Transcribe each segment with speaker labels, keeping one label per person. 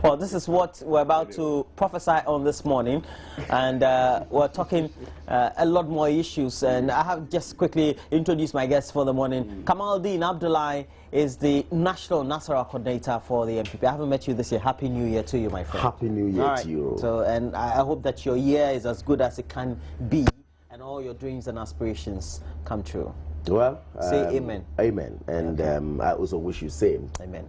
Speaker 1: Well, this is what we're about to prophesy on this morning, and we're talking a lot more issues. And I have just quickly introduced my guest for the morning. Kamaldeen Abdullahi is the National Nasarawa Coordinator for the NPP. I haven't met you this year. Happy New Year to you, my friend.
Speaker 2: Happy New Year to you.
Speaker 1: So, and I hope that your year is as good as it can be, and all your dreams and aspirations come true.
Speaker 2: Well,
Speaker 1: say amen.
Speaker 2: Amen. And okay. I also wish you same.
Speaker 1: Amen.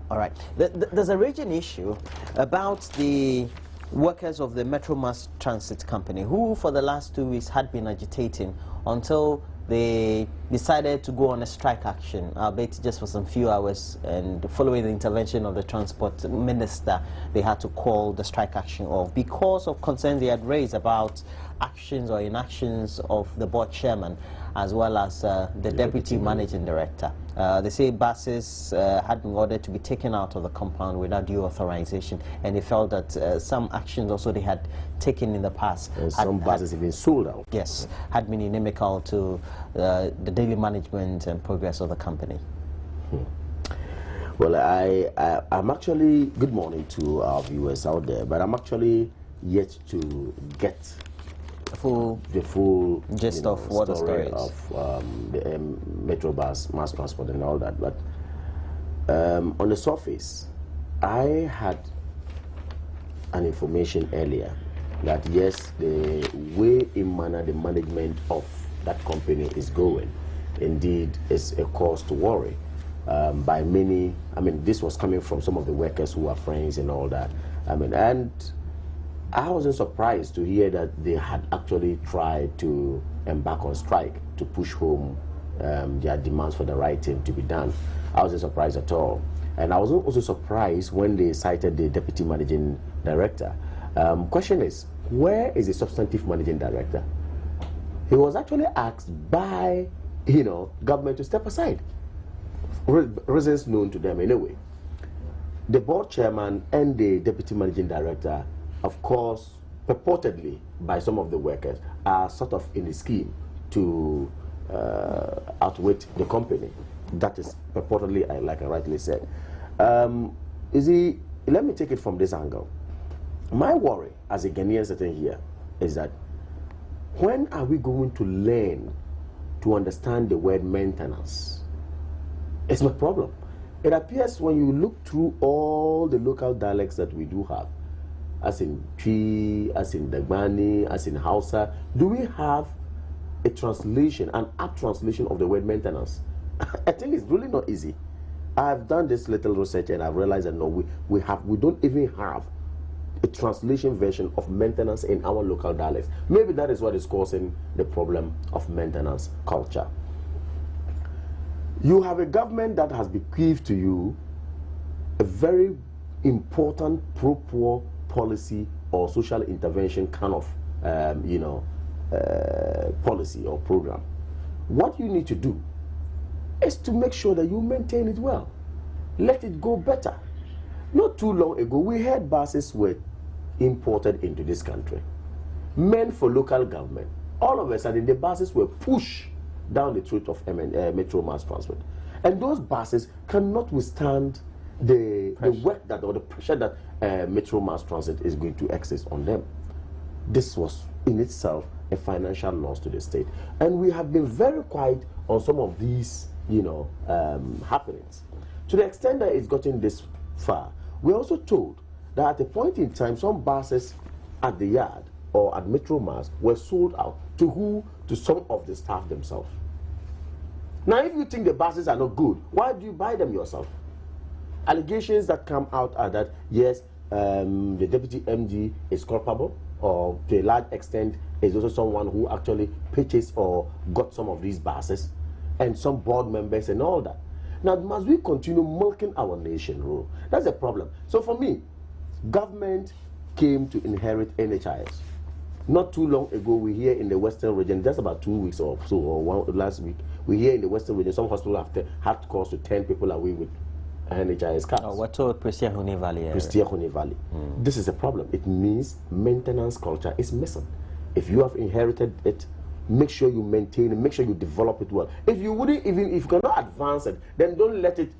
Speaker 1: All right. There's a raging issue about the workers of the Metro Mass Transit Company, who for the last 2 weeks had been agitating until they decided to go on a strike action, albeit just for some few hours, and following the intervention of the transport minister, they had to call the strike action off because of concerns they had raised about actions or inactions of the board chairman as well as the deputy managing director. They say buses had been ordered to be taken out of the compound without due authorization, and they felt that some actions also they had taken in the past.
Speaker 2: And some buses even sold out.
Speaker 1: Yes, had been inimical to the daily management and progress of the company.
Speaker 2: Well, I'm actually, good morning to our viewers out there, but I'm actually yet to get the full
Speaker 1: gist of what the story is
Speaker 2: of the Metro Mass Transport and all that. But on the surface, I had an information earlier that yes, the way in manner the management of that company is going, indeed, is a cause to worry by many. I mean, this was coming from some of the workers who are friends and all that. I mean, and I wasn't surprised to hear that they had actually tried to embark on strike to push home their demands for the right thing to be done. I wasn't surprised at all. And I was also surprised when they cited the deputy managing director. Question is, where is the substantive managing director? He was actually asked by, government to step aside. Reasons known to them anyway. The board chairman and the deputy managing director, of course, purportedly by some of the workers, are sort of in a scheme to outwit the company. That is purportedly, like I rightly said. Let me take it from this angle. My worry as a Ghanaian sitting here is that when are we going to learn to understand the word maintenance? It's my problem. It appears when you look through all the local dialects that we do have, as in Twi, as in Dagbani, as in Hausa, do we have a translation, an apt translation of the word maintenance? I think it's really not easy. I've done this little research and I've realized that no, we don't even have a translation version of maintenance in our local dialects. Maybe that is what is causing the problem of maintenance culture. You have a government that has bequeathed to you a very important pro-poor policy or social intervention kind of, policy or program. What you need to do is to make sure that you maintain it well. Let it go better. Not too long ago, we had buses were imported into this country, meant for local government. All of a sudden, the buses were pushed down the throat of Metro Mass Transport. And those buses cannot withstand the work that or the pressure that Metro Mass Transit is going to exert on them. This was in itself a financial loss to the state. And we have been very quiet on some of these, happenings. To the extent that it's gotten this far, we're also told that at a point in time, some buses at the yard or at Metro Mass were sold out. To who? To some of the staff themselves. Now, if you think the buses are not good, why do you buy them yourself? Allegations that come out are that, yes, the deputy MD is culpable, or to a large extent is also someone who actually purchased or got some of these buses, and some board members and all that. Now, must we continue milking our nation rule? That's a problem. So for me, government came to inherit NHIS. Not too long ago, we hear in the Western region, just about 2 weeks or so, or last week, we hear in the Western region, some hospitals have had calls to 10 people away with NHIS cards.
Speaker 1: Oh, what told Prestia Hone Valley?
Speaker 2: Prestia Hone Valley. This is a problem. It means maintenance culture is missing. If you have inherited it, make sure you maintain it, make sure you develop it well. If you cannot advance it, then don't let it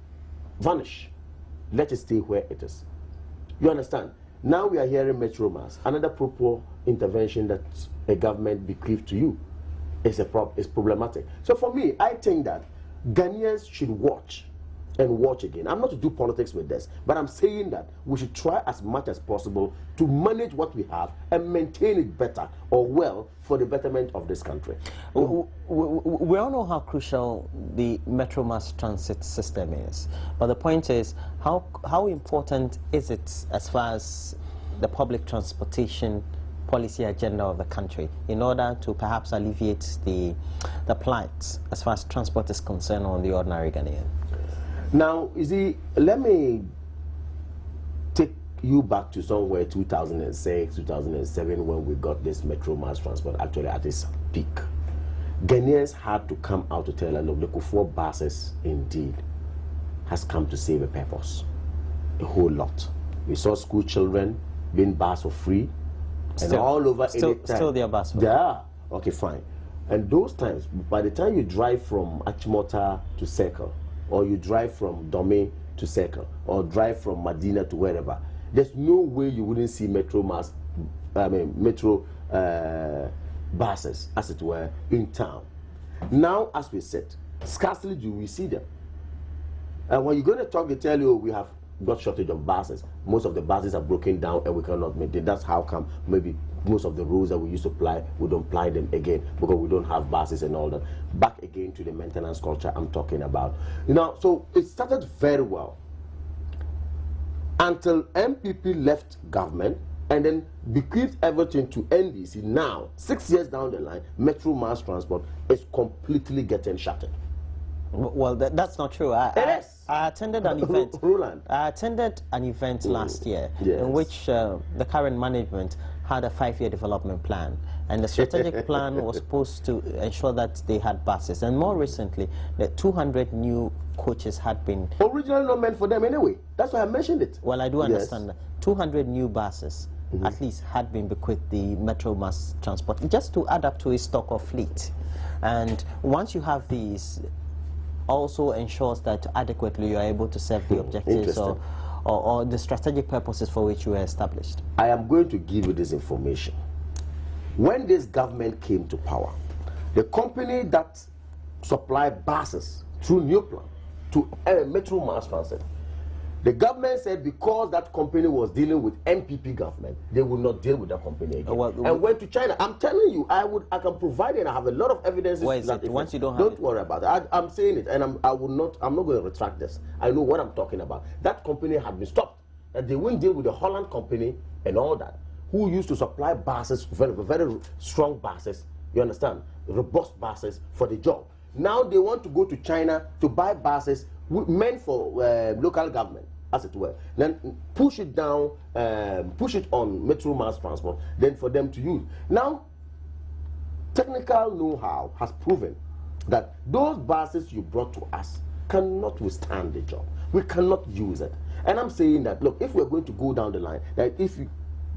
Speaker 2: vanish. Let it stay where it is. You understand? Now we are hearing Metromas, another proper intervention that a government bequeathed to you is problematic. So for me, I think that Ghanaians should watch and watch again. I'm not to do politics with this, but I'm saying that we should try as much as possible to manage what we have and maintain it better or well for the betterment of this country.
Speaker 1: We all know how crucial the Metro Mass Transit system is, but the point is, how important is it as far as the public transportation policy agenda of the country in order to perhaps alleviate the plight as far as transport is concerned on the ordinary Ghanaian?
Speaker 2: Now, you see, let me take you back to somewhere 2006, 2007 when we got this Metro Mass Transport actually at its peak. Ghanaians had to come out to tell us, look, the Kufuor buses indeed has come to save a purpose. A whole lot. We saw school children being bused for free and all over.
Speaker 1: Still their bus.
Speaker 2: Yeah. Okay, fine. And those times, by the time you drive from Achimota to Circle, or you drive from Dome to Circle, or drive from Medina to wherever, there's no way you wouldn't see metro buses, as it were, in town. Now, as we said, scarcely do we see them. And when you're going to talk, they tell you we have got shortage of buses. Most of the buses are broken down and we cannot maintain. That's how come maybe most of the roads that we used to ply, we don't ply them again because we don't have buses and all that. Back again to the maintenance culture I'm talking about. You know, so it started very well until MPP left government and then bequeathed everything to NDC. Now, 6 years down the line, Metro Mass Transport is completely getting shattered.
Speaker 1: Well, that's not true. I attended an event.
Speaker 2: Roland.
Speaker 1: I attended an event last year in which the current management had a 5-year development plan, and the strategic plan was supposed to ensure that they had buses. And more recently, the 200 new coaches had been
Speaker 2: originally not meant for them anyway. That's why I mentioned it.
Speaker 1: Well, I do understand that 200 new buses at least had been bequeathed the Metro Mass Transport just to add up to a stock of fleet. And once you have these, also ensures that adequately you are able to serve the objectives or the strategic purposes for which you were established.
Speaker 2: I am going to give you this information. When this government came to power, the company that supplied buses through New Plan to Metro Mass Transit, the government said because that company was dealing with MPP government, they would not deal with that company again. And went to China. I'm telling you, I can provide it, and I have a lot of evidence.
Speaker 1: Where is it? Once you don't
Speaker 2: worry about it. I'm saying it, and I'm not going to retract this. I know what I'm talking about. That company had been stopped. And they wouldn't deal with the Holland company and all that, who used to supply buses, very, very strong buses, you understand, robust buses for the job. Now they want to go to China to buy buses meant for local government, as it were, then push it down, push it on Metro Mass Transport, then for them to use. Now, technical know-how has proven that those buses you brought to us cannot withstand the job. We cannot use it. And I'm saying that, look, if we're going to go down the line, that if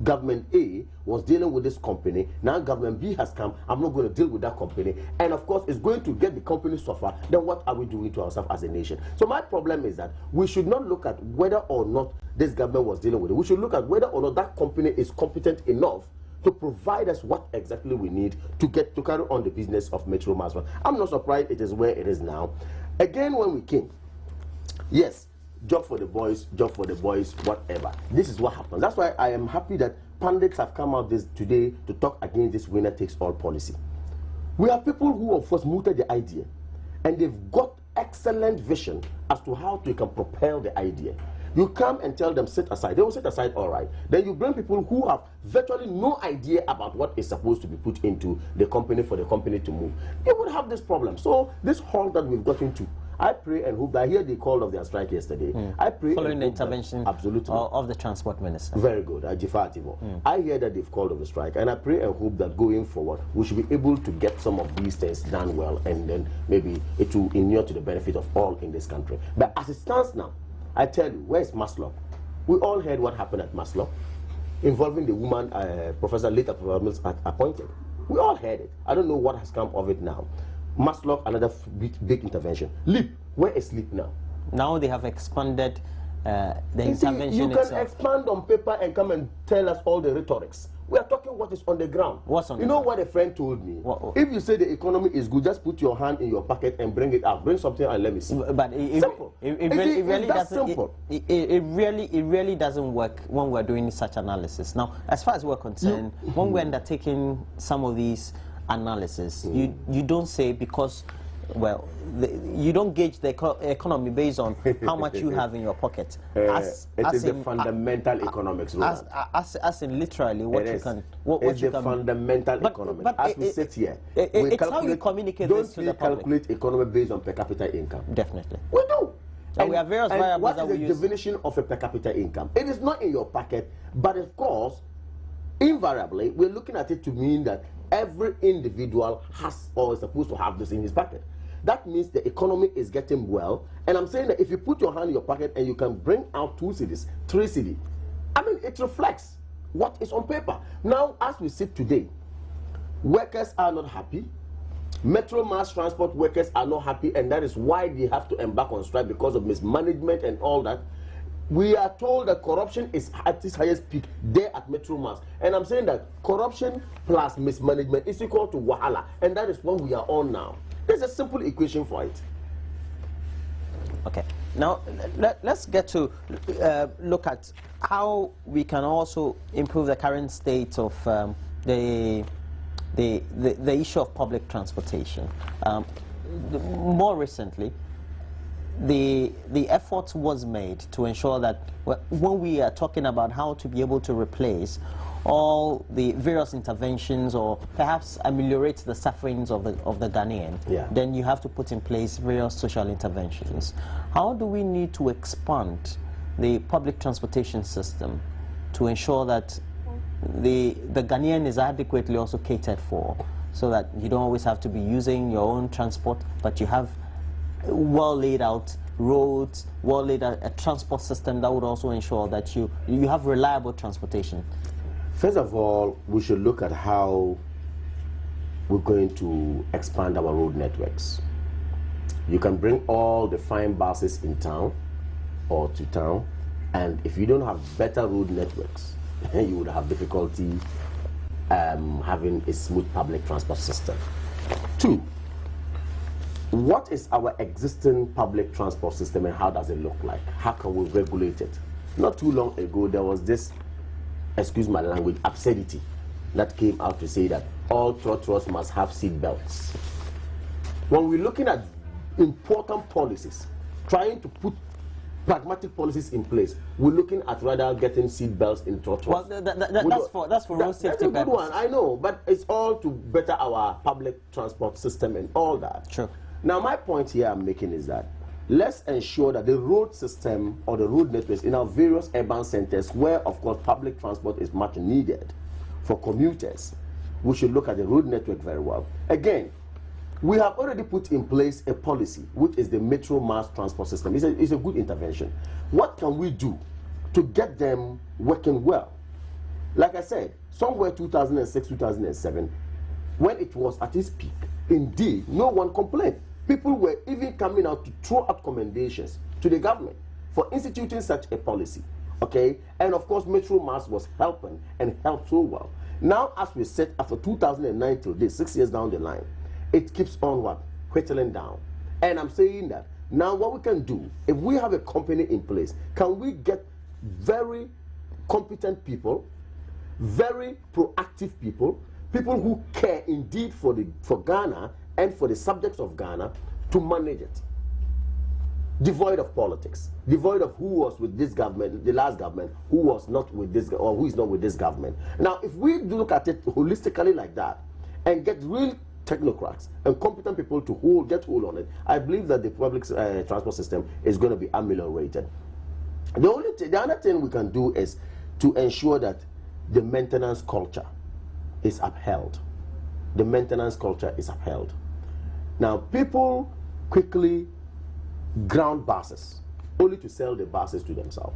Speaker 2: government A was dealing with this company, now government B has come, I'm not going to deal with that company, and of course it's going to get the company suffer, then what are we doing to ourselves as a nation? So my problem is that we should not look at whether or not this government was dealing with it. We should look at whether or not that company is competent enough to provide us what exactly we need to carry on the business of Metro Mass. I'm not surprised it is where it is now. Again, when we came, yes, job for the boys, whatever. This is what happens. That's why I am happy that pundits have come out today to talk against this winner-takes-all policy. We have people who have first mooted the idea, and they've got excellent vision as to how they can propel the idea. You come and tell them, sit aside. They will sit aside, all right. Then you bring people who have virtually no idea about what is supposed to be put into the company for the company to move. They would have this problem. So this halt that we've got into, I pray and hope that, I hear they called off their strike yesterday. I pray
Speaker 1: following the intervention
Speaker 2: absolutely
Speaker 1: of the transport minister.
Speaker 2: Very good. I hear that they've called off the strike, and I pray and hope that going forward we should be able to get some of these things done well, and then maybe it will inure to the benefit of all in this country. But as it stands now, I tell you, where's Maslow? We all heard what happened at Maslow, involving the woman Professor Mills appointed. We all heard it. I don't know what has come of it now. Maslow, another big intervention. LEAP, where is LEAP now?
Speaker 1: Now they have expanded the
Speaker 2: You see,
Speaker 1: intervention
Speaker 2: you can
Speaker 1: itself.
Speaker 2: expand on paper and come and tell us all the rhetorics. We are talking what is on the ground.
Speaker 1: What's on
Speaker 2: you
Speaker 1: the
Speaker 2: know
Speaker 1: ground?
Speaker 2: what a friend told me?
Speaker 1: What?
Speaker 2: If you say the economy is good, just put your hand in your pocket and bring it out. Bring something and let me see.
Speaker 1: But
Speaker 2: Simple.
Speaker 1: It really doesn't.
Speaker 2: Simple.
Speaker 1: It really doesn't work when we're doing such analysis. Now, as far as we're concerned, when we're undertaking some of these analysis, you don't say because. Well, you don't gauge the economy based on how much you have in your pocket.
Speaker 2: It is the fundamental economics, Roland.
Speaker 1: As in literally what you can.
Speaker 2: It's the fundamental economics.
Speaker 1: But
Speaker 2: as we sit here,
Speaker 1: it's how you communicate this to the public.
Speaker 2: Don't we calculate economy based on per capita income?
Speaker 1: Definitely.
Speaker 2: We do.
Speaker 1: And we have various variables that we use.
Speaker 2: What is the definition of a per capita income? It is not in your pocket, but of course, invariably, we're looking at it to mean that every individual has or is supposed to have this in his pocket. That means the economy is getting well. And I'm saying that if you put your hand in your pocket and you can bring out 2 cedis, 3 cedis, I mean, it reflects what is on paper. Now, as we sit today, workers are not happy. Metro mass transport workers are not happy, and that is why they have to embark on strike because of mismanagement and all that. We are told that corruption is at its highest peak there at Metro Mass. And I'm saying that corruption plus mismanagement is equal to wahala. And that is what we are on now. There's a simple equation for it.
Speaker 1: Okay. Now, let's get to look at how we can also improve the current state of the issue of public transportation. More recently, the effort was made to ensure that when we are talking about how to be able to replace all the various interventions or perhaps ameliorate the sufferings of the Ghanaian, then you have to put in place various social interventions. How do we need to expand the public transportation system to ensure that the Ghanaian is adequately also catered for, so that you don't always have to be using your own transport, but you have well laid out roads, well laid out a transport system that would also ensure that you have reliable transportation?
Speaker 2: First of all, we should look at how we're going to expand our road networks. You can bring all the fine buses in town or to town, and if you don't have better road networks, you would have difficulty having a smooth public transport system. 2, what is our existing public transport system and how does it look like? How can we regulate it? Not too long ago, there was this, excuse my language, absurdity that came out to say that all trotros must have seat belts. When we're looking at important policies, trying to put pragmatic policies in place, we're looking at rather getting seat belts in trotros.
Speaker 1: Well, that's for road safety purposes.
Speaker 2: That's a good one, I know, but it's all to better our public transport system and all that.
Speaker 1: Sure.
Speaker 2: Now, my point here I'm making is that let's ensure that the road system or the road networks in our various urban centers, where of course public transport is much needed for commuters, we should look at the road network very well. Again, we have already put in place a policy, which is the Metro Mass Transport System. It's a good intervention. What can we do to get them working well? Like I said, somewhere 2006, 2007, when it was at its peak, indeed, no one complained. People were even coming out to throw out commendations to the government for instituting such a policy, okay? And of course, Metro Mass was helping and helped so well. Now, as we said, after 2009 till this, 6 years down the line, it keeps on what? Whittling down. And I'm saying that now what we can do, if we have a company in place, can we get very competent people, very proactive people, people who care indeed for Ghana and for the subjects of Ghana to manage it, devoid of politics, devoid of who was with this government, the last government, who was not with this, or who is not with this government. Now, if we look at it holistically like that and get real technocrats and competent people to get hold on it, I believe that the public transport system is going to be ameliorated. The other thing we can do is to ensure that the maintenance culture is upheld. The maintenance culture is upheld. Now, people quickly ground buses only to sell the buses to themselves.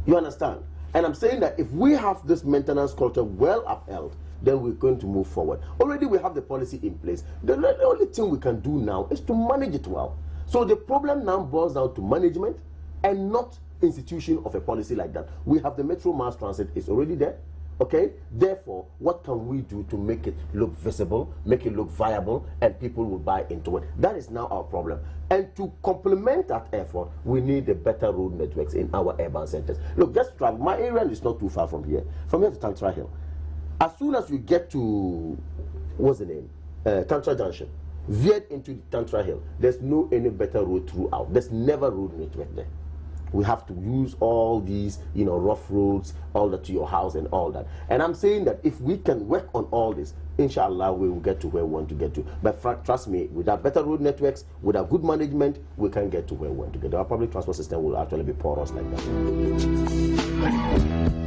Speaker 2: You understand? And I'm saying that if we have this maintenance culture well upheld, then we're going to move forward. Already we have the policy in place. The only thing we can do now is to manage it well. So the problem now boils down to management and not institution of a policy like that. We have the Metro Mass Transit, it's already there. Okay, therefore, what can we do to make it look visible, make it look viable, and people will buy into it? That is now our problem. And to complement that effort, we need the better road networks in our urban centers. Look, just travel. My area is not too far from here to Tantra Hill. As soon as you get to, what's the name? Tantra Junction, veered into Tantra Hill, there's no any better road throughout. There's never road network there. We have to use all these, rough roads, all that to your house and all that. And I'm saying that if we can work on all this, inshallah, we will get to where we want to get to. But trust me, with our better road networks, with our good management, we can get to where we want to get. Our public transport system will actually be porous like that.